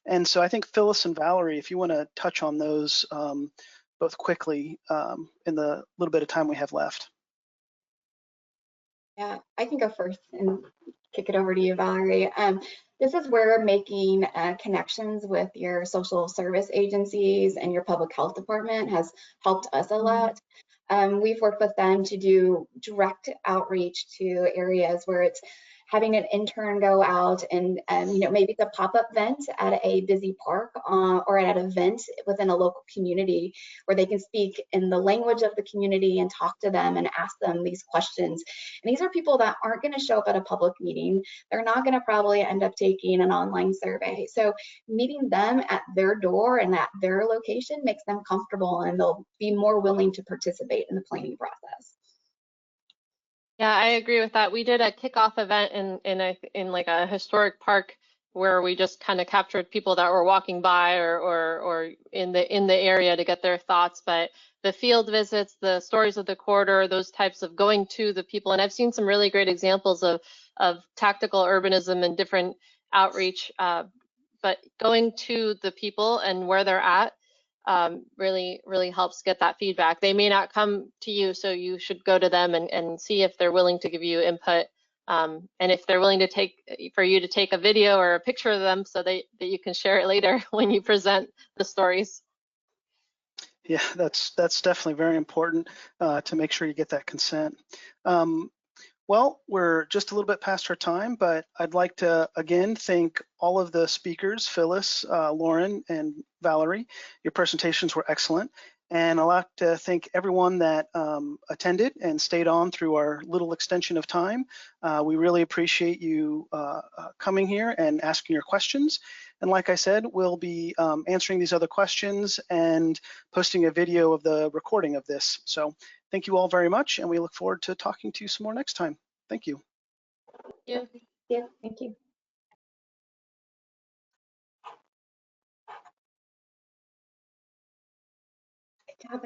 And so I think Phyllis and Valerie, if you want to touch on those both quickly in the little bit of time we have left. Yeah, I can go first and kick it over to you, Valerie. This is where making connections with your social service agencies and your public health department has helped us a lot. We've worked with them to do direct outreach to areas where it's having an intern go out and maybe it's a pop-up vent at a busy park or at an event within a local community where they can speak in the language of the community and talk to them and ask them these questions. And these are people that aren't going to show up at a public meeting. They're not going to probably end up taking an online survey. So meeting them at their door and at their location makes them comfortable, and they'll be more willing to participate in the planning process. Yeah, I agree with that. We did a kickoff event in like a historic park where we just kind of captured people that were walking by or in the area to get their thoughts. But the field visits, the stories of the corridor, those types of going to the people, and I've seen some really great examples of tactical urbanism and different outreach. But going to the people and where they're at really helps get that feedback. They may not come to you, so you should go to them and see if they're willing to give you input, and if they're willing to for you to take a video or a picture of them so that you can share it later when you present the stories. Yeah, that's definitely very important to make sure you get that consent. Well, we're just a little bit past our time, but I'd like to again thank all of the speakers, Phyllis, Lauren, and Valerie. Your presentations were excellent. And I'd like to thank everyone that attended and stayed on through our little extension of time. We really appreciate you coming here and asking your questions. And like I said, we'll be answering these other questions and posting a video of the recording of this. So thank you all very much, and we look forward to talking to you some more next time. Thank you. Yeah. Thank you. Good job,